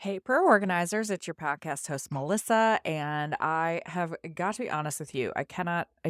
Hey, Pro Organizers, it's your podcast host, Melissa, and I have got to be honest with you. I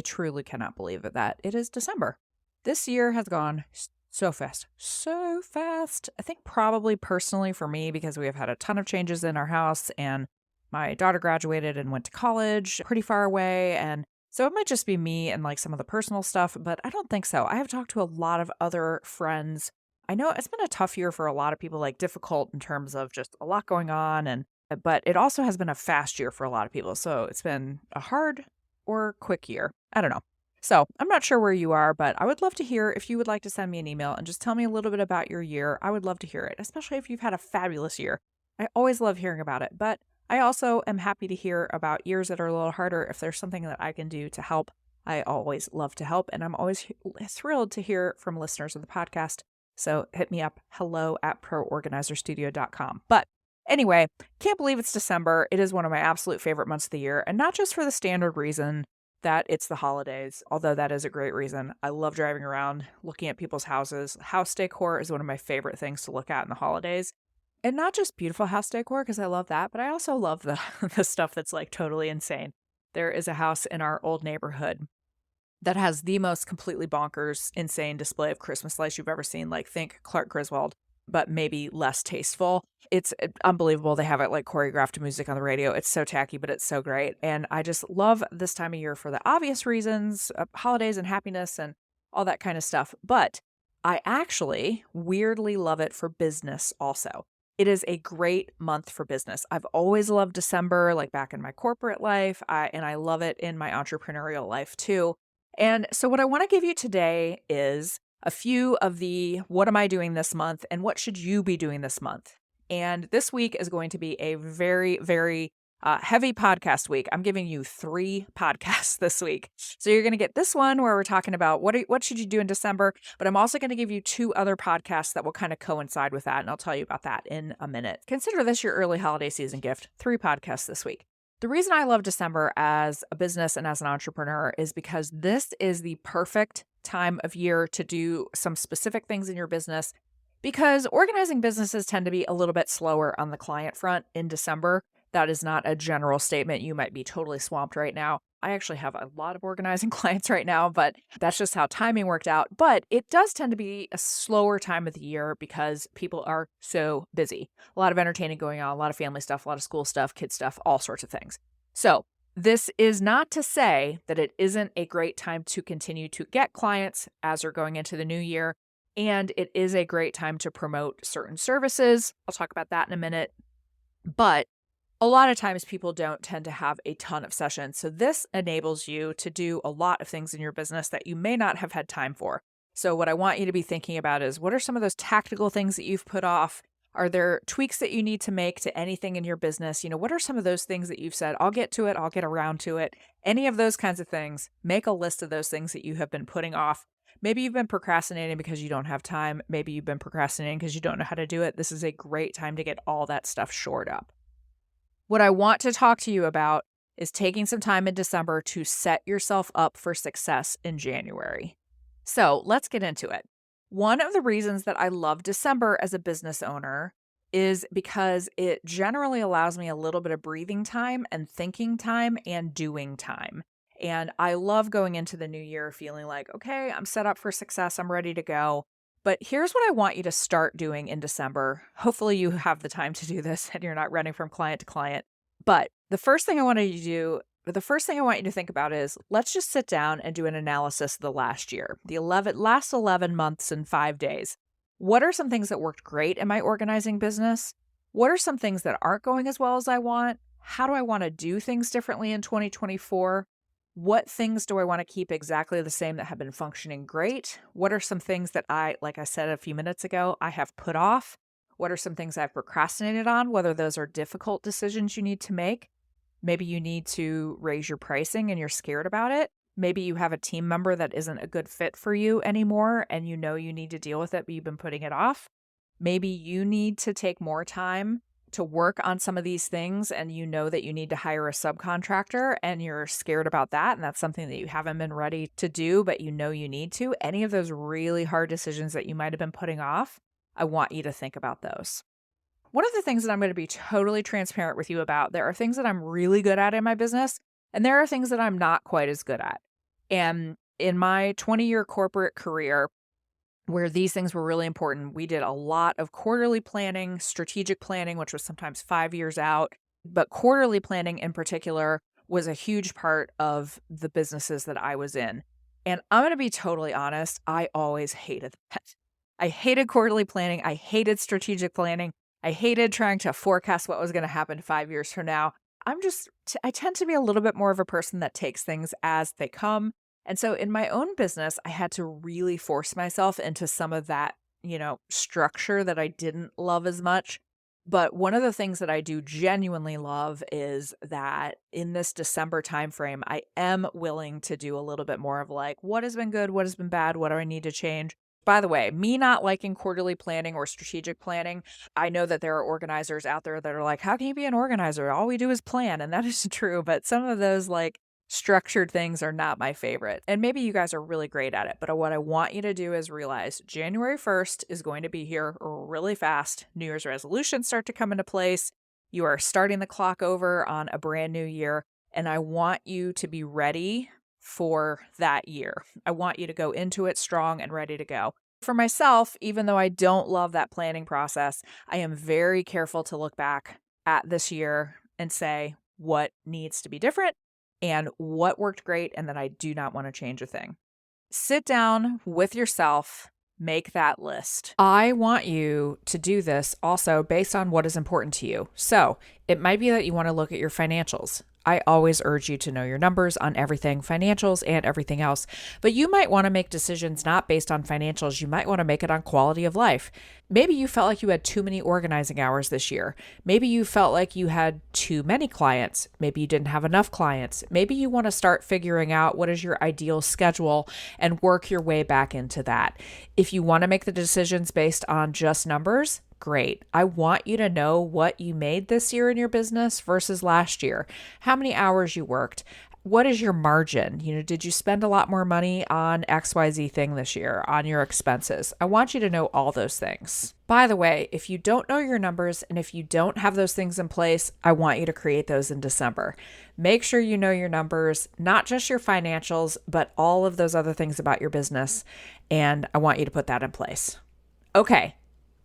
truly cannot believe it that it is December. This year has gone so fast, so fast. I think probably personally for me, because we have had a ton of changes in our house, and my daughter graduated and went to college pretty far away. And so it might just be me and like some of the personal stuff, but I don't think so. I have talked to a lot of other friends. I know it's been a tough year for a lot of people, like difficult in terms of just a lot going on but it also has been a fast year for a lot of people. So it's been a hard or quick year. I don't know. So I'm not sure where you are, but I would love to hear if you would like to send me an email and just tell me a little bit about your year. I would love to hear it, especially if you've had a fabulous year. I always love hearing about it, but I also am happy to hear about years that are a little harder. If there's something that I can do to help, I always love to help. And I'm always thrilled to hear from listeners of the podcast. So hit me up, hello@proorganizerstudio.com. But anyway, can't believe it's December. It is one of my absolute favorite months of the year, and not just for the standard reason that it's the holidays, although that is a great reason. I love driving around, looking at people's houses. House decor is one of my favorite things to look at in the holidays. And not just beautiful house decor, because I love that, but I also love the, the stuff that's like totally insane. There is a house in our old neighborhood that has the most completely bonkers, insane display of Christmas lights you've ever seen. Like, think Clark Griswold, but maybe less tasteful. It's unbelievable. They have it like choreographed music on the radio. It's so tacky, but it's so great. And I just love this time of year for the obvious reasons, holidays and happiness and all that kind of stuff. But I actually weirdly love it for business also. It is a great month for business. I've always loved December, like back in my corporate life, and I love it in my entrepreneurial life too. And so, what I want to give you today is a few of the what am I doing this month and what should you be doing this month. And this week is going to be a very, very heavy podcast week. I'm giving you 3 podcasts this week. So you're going to get this one where we're talking about what should you do in December, but I'm also going to give you 2 other podcasts that will kind of coincide with that, and I'll tell you about that in a minute. Consider this your early holiday season gift. 3 podcasts this week. The reason I love December as a business and as an entrepreneur is because this is the perfect time of year to do some specific things in your business, because organizing businesses tend to be a little bit slower on the client front in December. That is not a general statement. You might be totally swamped right now. I actually have a lot of organizing clients right now, but that's just how timing worked out. But it does tend to be a slower time of the year because people are so busy. A lot of entertaining going on, a lot of family stuff, a lot of school stuff, kid stuff, all sorts of things. So, this is not to say that it isn't a great time to continue to get clients as we're going into the new year. And it is a great time to promote certain services. I'll talk about that in a minute. But a lot of times people don't tend to have a ton of sessions. So this enables you to do a lot of things in your business that you may not have had time for. So what I want you to be thinking about is, what are some of those tactical things that you've put off? Are there tweaks that you need to make to anything in your business? What are some of those things that you've said, I'll get to it, I'll get around to it? Any of those kinds of things. Make a list of those things that you have been putting off. Maybe you've been procrastinating because you don't have time. Maybe you've been procrastinating because you don't know how to do it. This is a great time to get all that stuff shored up. What I want to talk to you about is taking some time in December to set yourself up for success in January. So let's get into it. One of the reasons that I love December as a business owner is because it generally allows me a little bit of breathing time and thinking time and doing time. And I love going into the new year feeling like, okay, I'm set up for success. I'm ready to go. But here's what I want you to start doing in December. Hopefully you have the time to do this and you're not running from client to client. But the first thing I want you to think about is, let's just sit down and do an analysis of the last year, the last 11 months and 5 days. What are some things that worked great in my organizing business? What are some things that aren't going as well as I want? How do I want to do things differently in 2024? What things do I want to keep exactly the same that have been functioning great? What are some things that like I said a few minutes ago, I have put off? What are some things I've procrastinated on, whether those are difficult decisions you need to make? Maybe you need to raise your pricing and you're scared about it. Maybe you have a team member that isn't a good fit for you anymore and you know you need to deal with it, but you've been putting it off. Maybe you need to take more time to work on some of these things and you know that you need to hire a subcontractor and you're scared about that, and that's something that you haven't been ready to do, but you know you need to. Any of those really hard decisions that you might have been putting off, I want you to think about those. one of the things that I'm going to be totally transparent with you about, there are things that I'm really good at in my business, and there are things that I'm not quite as good at. And in my 20-year corporate career, where these things were really important, we did a lot of quarterly planning, strategic planning, which was sometimes 5 years out. But quarterly planning in particular was a huge part of the businesses that I was in. And I'm going to be totally honest, I always hated that. I hated quarterly planning. I hated strategic planning. I hated trying to forecast what was going to happen 5 years from now. I tend to be a little bit more of a person that takes things as they come. And so in my own business, I had to really force myself into some of that, structure that I didn't love as much. But one of the things that I do genuinely love is that in this December timeframe, I am willing to do a little bit more of like, what has been good? What has been bad? What do I need to change? By the way, me not liking quarterly planning or strategic planning, I know that there are organizers out there that are like, how can you be an organizer? All we do is plan. And that is true. But some of those like structured things are not my favorite. And maybe you guys are really great at it. But what I want you to do is realize January 1st is going to be here really fast. New Year's resolutions start to come into place. You are starting the clock over on a brand new year. And I want you to be ready for that year. I want you to go into it strong and ready to go. For myself, even though I don't love that planning process, I am very careful to look back at this year and say what needs to be different and what worked great and that I do not want to change a thing. Sit down with yourself, make that list. I want you to do this also based on what is important to you. So it might be that you want to look at your financials. I always urge you to know your numbers on everything, financials and everything else. But you might want to make decisions not based on financials. You might want to make it on quality of life. Maybe you felt like you had too many organizing hours this year. Maybe you felt like you had too many clients. Maybe you didn't have enough clients. Maybe you want to start figuring out what is your ideal schedule and work your way back into that. If you want to make the decisions based on just numbers, great. I want you to know what you made this year in your business versus last year, how many hours you worked. What is your margin? Did you spend a lot more money on XYZ thing this year on your expenses? I want you to know all those things. By the way, if you don't know your numbers and if you don't have those things in place, I want you to create those in December. Make sure you know your numbers, not just your financials, but all of those other things about your business. And I want you to put that in place. Okay.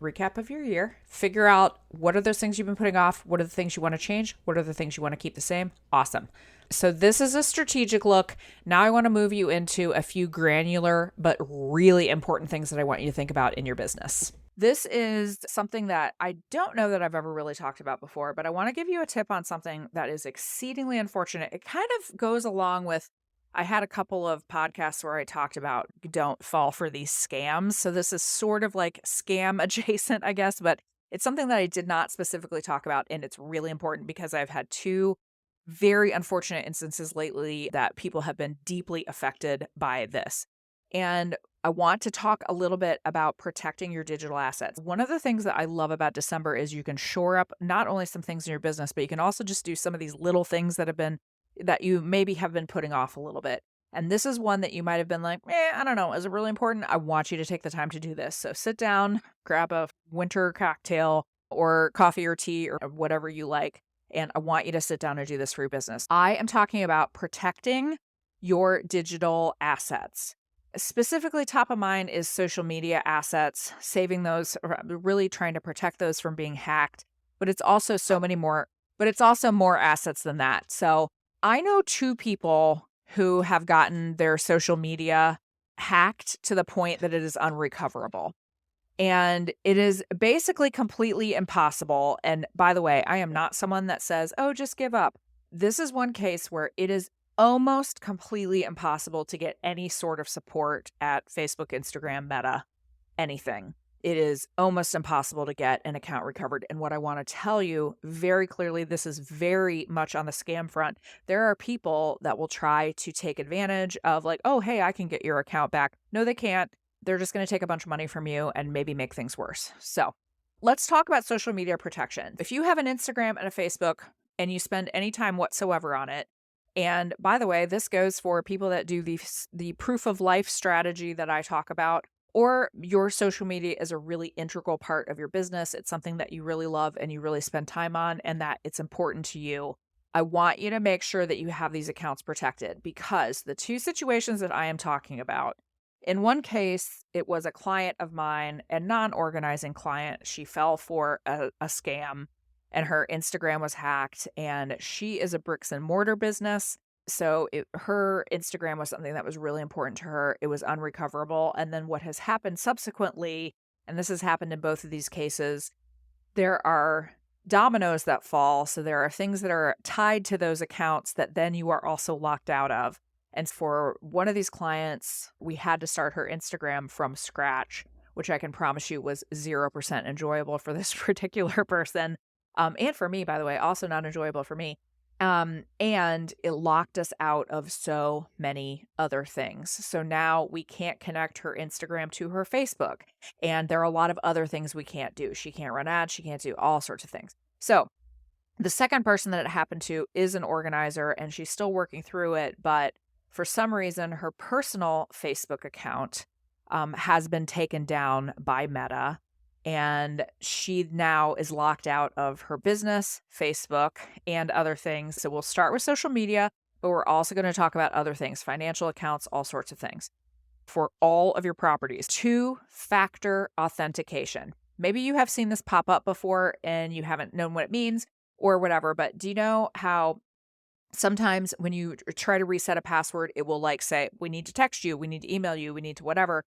Recap of your year, figure out what are those things you've been putting off, what are the things you want to change, what are the things you want to keep the same. Awesome. So this is a strategic look. Now I want to move you into a few granular but really important things that I want you to think about in your business. This is something that I don't know that I've ever really talked about before, but I want to give you a tip on something that is exceedingly unfortunate. It kind of goes along with I had a couple of podcasts where I talked about don't fall for these scams. So this is sort of like scam adjacent, I guess, but it's something that I did not specifically talk about. And it's really important because I've had two very unfortunate instances lately that people have been deeply affected by this. And I want to talk a little bit about protecting your digital assets. One of the things that I love about December is you can shore up not only some things in your business, but you can also just do some of these little things that you maybe have been putting off a little bit. And this is one that you might have been like, I don't know. Is it really important? I want you to take the time to do this. So sit down, grab a winter cocktail or coffee or tea or whatever you like. And I want you to sit down and do this for your business. I am talking about protecting your digital assets. Specifically, top of mind is social media assets, saving those, really trying to protect those from being hacked. But it's also more assets than that. So I know two people who have gotten their social media hacked to the point that it is unrecoverable. And it is basically completely impossible. And by the way, I am not someone that says, oh, just give up. This is one case where it is almost completely impossible to get any sort of support at Facebook, Instagram, Meta, anything. It is almost impossible to get an account recovered. And what I want to tell you very clearly, this is very much on the scam front. There are people that will try to take advantage of like, oh, hey, I can get your account back. No, they can't. They're just going to take a bunch of money from you and maybe make things worse. So let's talk about social media protection. If you have an Instagram and a Facebook and you spend any time whatsoever on it, and by the way, this goes for people that do the proof of life strategy that I talk about. or your social media is a really integral part of your business. It's something that you really love and you really spend time on and that it's important to you. I want you to make sure that you have these accounts protected because the two situations that I am talking about, in one case, it was a client of mine, a non-organizing client. She fell for a scam and her Instagram was hacked, and she is a bricks and mortar business. So her Instagram was something that was really important to her. It was unrecoverable. And then what has happened subsequently, and this has happened in both of these cases, there are dominoes that fall. So there are things that are tied to those accounts that then you are also locked out of. And for one of these clients, we had to start her Instagram from scratch, which I can promise you was 0% enjoyable for this particular person. And for me, by the way, also not enjoyable for me. And it locked us out of so many other things. So now we can't connect her Instagram to her Facebook. And there are a lot of other things we can't do. She can't run ads. She can't do all sorts of things. So the second person that it happened to is an organizer and she's still working through it. But for some reason, her personal Facebook account has been taken down by Meta. And she now is locked out of her business, Facebook, and other things. So we'll start with social media, but we're also going to talk about other things, financial accounts, all sorts of things. For all of your properties, two-factor authentication. Maybe you have seen this pop up before and you haven't known what it means or whatever, but do you know how sometimes when you try to reset a password, it will like say, we need to text you, we need to email you, we need to whatever.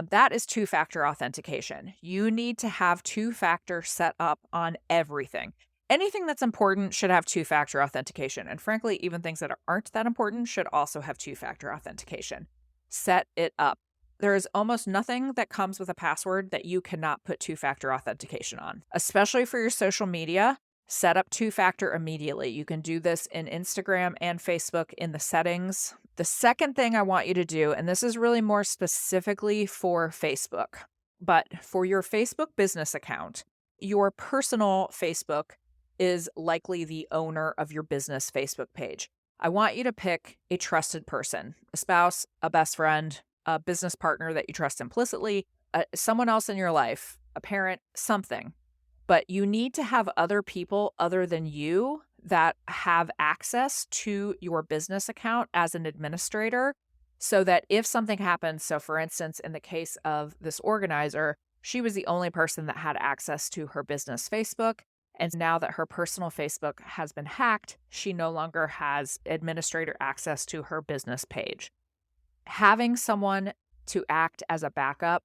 That is two-factor authentication. You need to have two-factor set up on everything. Anything that's important should have two-factor authentication. And frankly, even things that aren't that important should also have two-factor authentication. Set it up. There is almost nothing that comes with a password that you cannot put two-factor authentication on, especially for your social media. Set up two-factor immediately. You can do this in Instagram and Facebook in the settings. The second thing I want you to do, and this is really more specifically for Facebook, but for your Facebook business account, your personal Facebook is likely the owner of your business Facebook page. I want you to pick a trusted person, a spouse, a best friend, a business partner that you trust implicitly, someone else in your life, a parent, something. But you need to have other people other than you that have access to your business account as an administrator so that if something happens, so for instance, in the case of this organizer, she was the only person that had access to her business Facebook. And now that her personal Facebook has been hacked, she no longer has administrator access to her business page. Having someone to act as a backup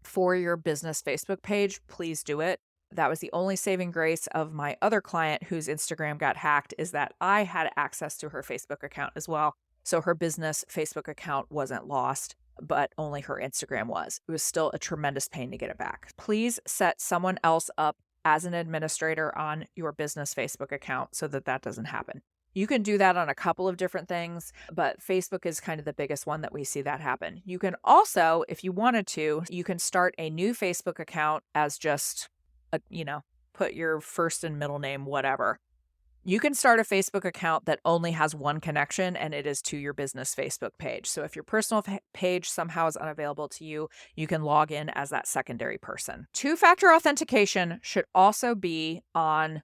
for your business Facebook page, please do it. That was the only saving grace of my other client whose Instagram got hacked, is that I had access to her Facebook account as well. So her business Facebook account wasn't lost, but only her Instagram was. It was still a tremendous pain to get it back. Please set someone else up as an administrator on your business Facebook account so that that doesn't happen. You can do that on a couple of different things, but Facebook is kind of the biggest one that we see that happen. You can also, if you wanted to, you can start a new Facebook account as just put your first and middle name, whatever. You can start a Facebook account that only has one connection, and it is to your business Facebook page. So if your personal page somehow is unavailable to you, you can log in as that secondary person. Two-factor authentication should also be on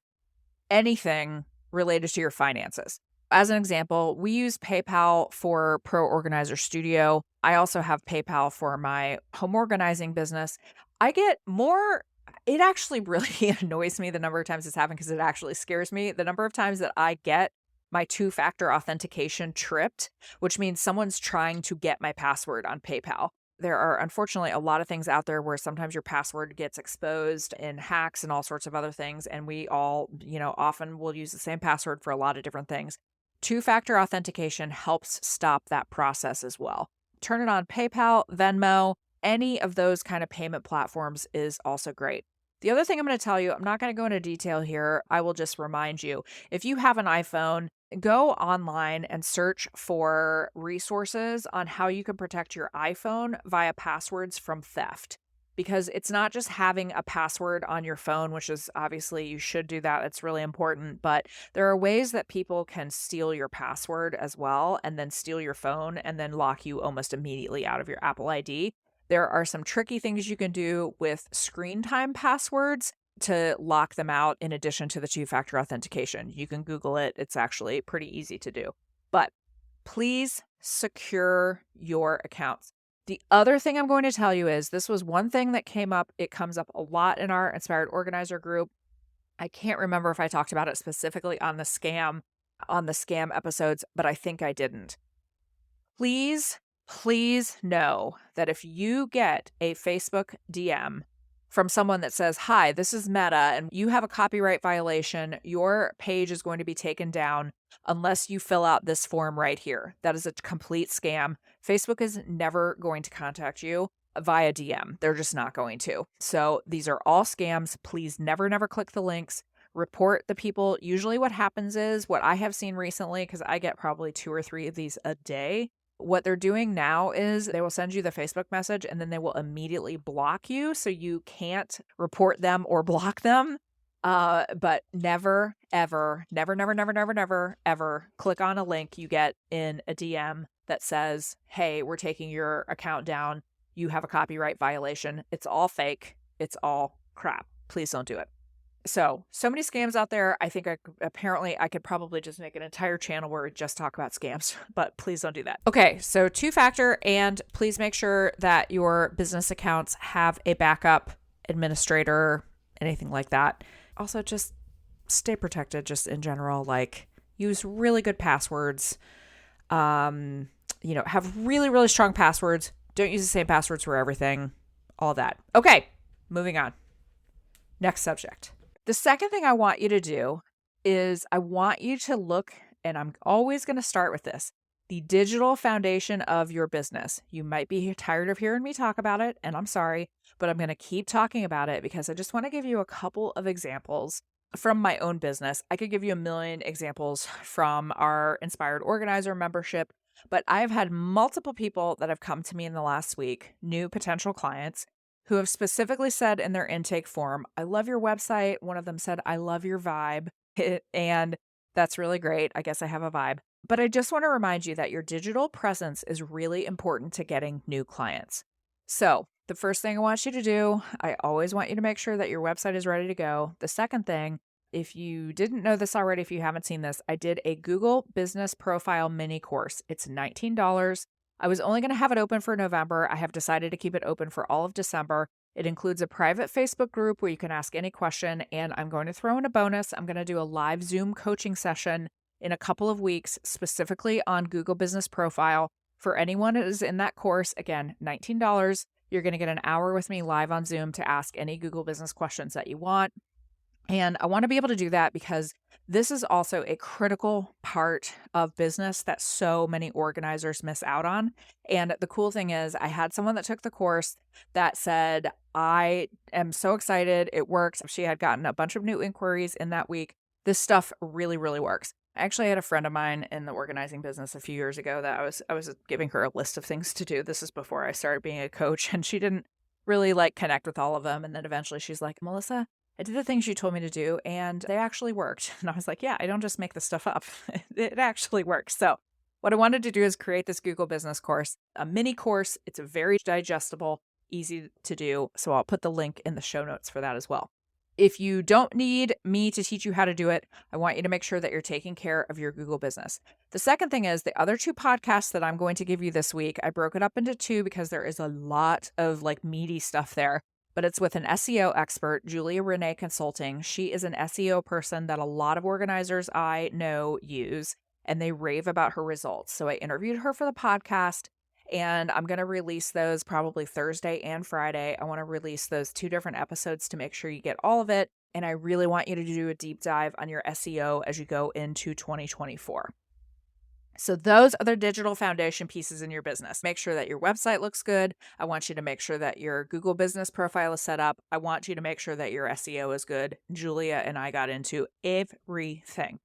anything related to your finances. As an example, we use PayPal for Pro Organizer Studio. I also have PayPal for my home organizing business. I get more. It actually really annoys me the number of times it's happened because it actually scares me. The number of times that I get my two-factor authentication tripped, which means someone's trying to get my password on PayPal. There are unfortunately a lot of things out there where sometimes your password gets exposed in hacks and all sorts of other things. And we all, often will use the same password for a lot of different things. Two-factor authentication helps stop that process as well. Turn it on PayPal, Venmo, any of those kind of payment platforms is also great. The other thing I'm going to tell you, I'm not going to go into detail here. I will just remind you, if you have an iPhone, go online and search for resources on how you can protect your iPhone via passwords from theft. Because it's not just having a password on your phone, which is obviously you should do that. It's really important. But there are ways that people can steal your password as well and then steal your phone and then lock you almost immediately out of your Apple ID. There are some tricky things you can do with screen time passwords to lock them out in addition to the two-factor authentication. You can Google it. It's actually pretty easy to do. But please secure your accounts. The other thing I'm going to tell you is this was one thing that came up. It comes up a lot in our Inspired Organizer group. I can't remember if I talked about it specifically on the scam episodes, but I think I didn't. Please know that if you get a Facebook DM from someone that says, "Hi, this is Meta, and you have a copyright violation, your page is going to be taken down unless you fill out this form right here." That is a complete scam. Facebook is never going to contact you via DM. They're just not going to. So these are all scams. Please never click the links. Report the people. Usually what happens is, what I have seen recently, because I get probably 2 or 3 of these a day, what they're doing now is they will send you the Facebook message and then they will immediately block you so you can't report them or block them. But never, ever click on a link you get in a DM that says, "Hey, we're taking your account down. You have a copyright violation." It's all fake. It's all crap. Please don't do it. So many scams out there. I think I could probably just make an entire channel where we just talk about scams, but please don't do that. Okay, so two-factor, and please make sure that your business accounts have a backup administrator, anything like that. Also, just stay protected just in general, like use really good passwords. Have really strong passwords. Don't use the same passwords for everything. All that. Okay, moving on. Next subject. The second thing I want you to do is I want you to look, and I'm always going to start with this, the digital foundation of your business. You might be tired of hearing me talk about it, and I'm sorry, but I'm going to keep talking about it because I just want to give you a couple of examples from my own business. I could give you a million examples from our Inspired Organizer membership, but I've had multiple people that have come to me in the last week, new potential clients, who have specifically said in their intake form, "I love your website." One of them said, "I love your vibe." And that's really great. I guess I have a vibe. But I just want to remind you that your digital presence is really important to getting new clients. So the first thing I want you to do, I always want you to make sure that your website is ready to go. The second thing, if you didn't know this already, if you haven't seen this, I did a Google Business Profile mini course. It's $19. I was only going to have it open for November. I have decided to keep it open for all of December. It includes a private Facebook group where you can ask any question, and I'm going to throw in a bonus. I'm going to do a live Zoom coaching session in a couple of weeks, specifically on Google Business Profile. For anyone who is in that course, again, $19, you're going to get an hour with me live on Zoom to ask any Google Business questions that you want. And I want to be able to do that because this is also a critical part of business that so many organizers miss out on. And the cool thing is, I had someone that took the course that said, "I am so excited. It works." She had gotten a bunch of new inquiries in that week. This stuff really works. I actually had a friend of mine in the organizing business a few years ago that I was giving her a list of things to do. This is before I started being a coach, and she didn't really connect with all of them. And then eventually she's like, "Melissa, I did the things you told me to do, and they actually worked." And I was like, "Yeah, I don't just make this stuff up. It actually works." So what I wanted to do is create this Google Business course, a mini course. It's a very digestible, easy to do. So I'll put the link in the show notes for that as well. If you don't need me to teach you how to do it, I want you to make sure that you're taking care of your Google business. The second thing is the other 2 podcasts that I'm going to give you this week. I broke it up into 2 because there is a lot of meaty stuff there. But it's with an SEO expert, Julia Renee Consulting. She is an SEO person that a lot of organizers I know use, and they rave about her results. So I interviewed her for the podcast, and I'm going to release those probably Thursday and Friday. I want to release those 2 different episodes to make sure you get all of it. And I really want you to do a deep dive on your SEO as you go into 2024. So those are the digital foundation pieces in your business. Make sure that your website looks good. I want you to make sure that your Google Business Profile is set up. I want you to make sure that your SEO is good. Julia and I got into everything.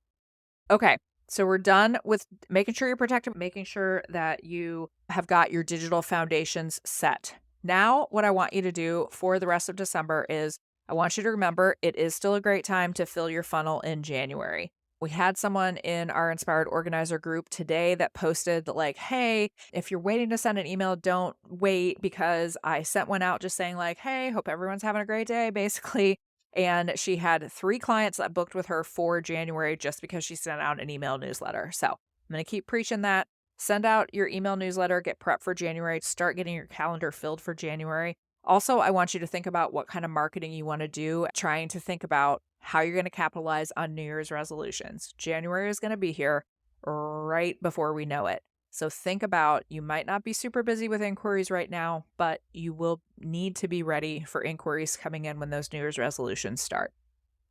Okay, so we're done with making sure you're protected, making sure that you have got your digital foundations set. Now, what I want you to do for the rest of December is I want you to remember it is still a great time to fill your funnel in January. We had someone in our Inspired Organizer group today that posted that, like, hey, if you're waiting to send an email, don't wait, because I sent one out just saying, like, hey, hope everyone's having a great day, basically. And she had 3 clients that booked with her for January just because she sent out an email newsletter. So I'm going to keep preaching that. Send out your email newsletter, get prepped for January, start getting your calendar filled for January. Also, I want you to think about what kind of marketing you want to do, trying to think about how you're going to capitalize on New Year's resolutions. January is going to be here right before we know it. So think about, you might not be super busy with inquiries right now, but you will need to be ready for inquiries coming in when those New Year's resolutions start.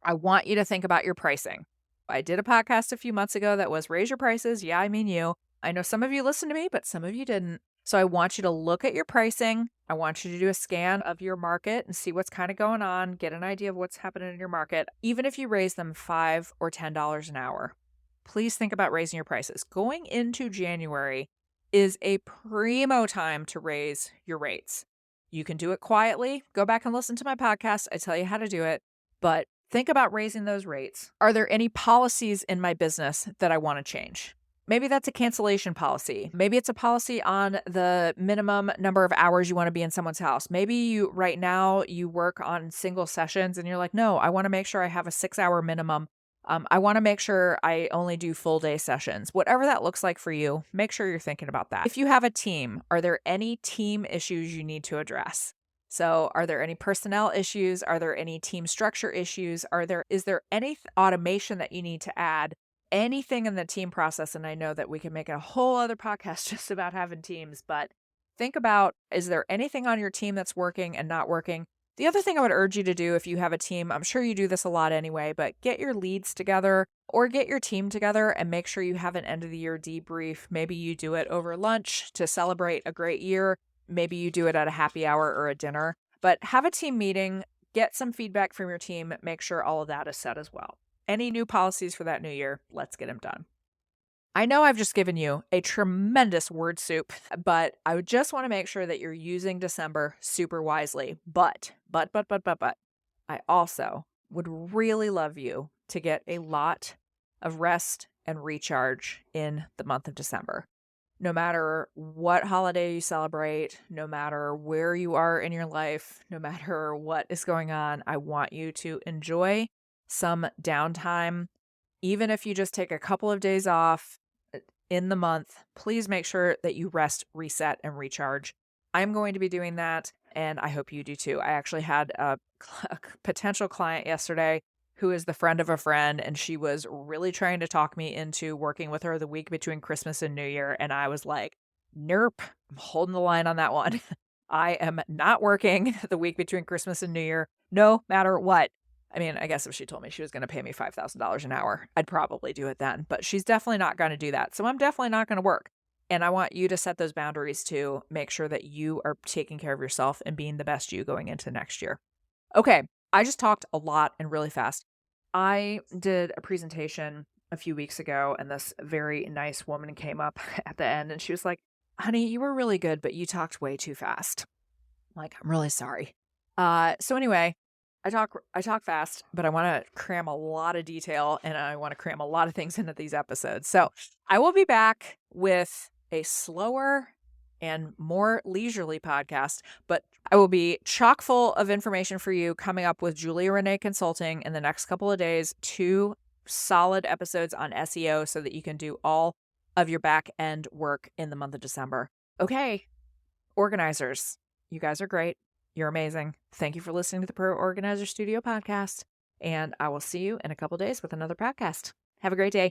I want you to think about your pricing. I did a podcast a few months ago that was raise your prices. Yeah, I mean you. I know some of you listened to me, but some of you didn't. So I want you to look at your pricing. I want you to do a scan of your market and see what's kind of going on, get an idea of what's happening in your market. Even if you raise them $5 or $10 an hour, please think about raising your prices. Going into January is a primo time to raise your rates. You can do it quietly. Go back and listen to my podcast. I tell you how to do it, but think about raising those rates. Are there any policies in my business that I want to change? Maybe that's a cancellation policy. Maybe it's a policy on the minimum number of hours you want to be in someone's house. Maybe right now you work on single sessions and you're like, no, I want to make sure I have a 6-hour minimum. I want to make sure I only do full day sessions. Whatever that looks like for you, make sure you're thinking about that. If you have a team, are there any team issues you need to address? So are there any personnel issues? Are there any team structure issues? Is there any automation that you need to add? Anything in the team process? And I know that we can make a whole other podcast just about having teams, but think about, is there anything on your team that's working and not working? The other thing I would urge you to do if you have a team, I'm sure you do this a lot anyway, but get your leads together or get your team together and make sure you have an end of the year debrief. Maybe you do it over lunch to celebrate a great year. Maybe you do it at a happy hour or a dinner, but have a team meeting, get some feedback from your team, make sure all of that is set as well. Any new policies for that new year, let's get them done. I know I've just given you a tremendous word soup, but I would just want to make sure that you're using December super wisely. But, I also would really love you to get a lot of rest and recharge in the month of December. No matter what holiday you celebrate, no matter where you are in your life, no matter what is going on, I want you to enjoy some downtime. Even if you just take a couple of days off in the month, please make sure that you rest, reset, and recharge. I'm going to be doing that, and I hope you do too. I actually had a potential client yesterday who is the friend of a friend, and she was really trying to talk me into working with her the week between Christmas and New Year, and I was like, nope, I'm holding the line on that one. I am not working the week between Christmas and New Year, no matter what. I mean, I guess if she told me she was going to pay me $5,000 an hour, I'd probably do it then, but she's definitely not going to do that. So I'm definitely not going to work. And I want you to set those boundaries to make sure that you are taking care of yourself and being the best you going into next year. Okay, I just talked a lot and really fast. I did a presentation a few weeks ago, and this very nice woman came up at the end and she was like, honey, you were really good, but you talked way too fast. I'm like, I'm really sorry. So anyway, I talk fast, but I want to cram a lot of detail and I want to cram a lot of things into these episodes. So I will be back with a slower and more leisurely podcast, but I will be chock full of information for you coming up with Julia Renee Consulting in the next couple of days, 2 solid episodes on SEO so that you can do all of your back end work in the month of December. Okay, organizers, you guys are great. You're amazing. Thank you for listening to the Pro Organizer Studio podcast, and I will see you in a couple days with another podcast. Have a great day.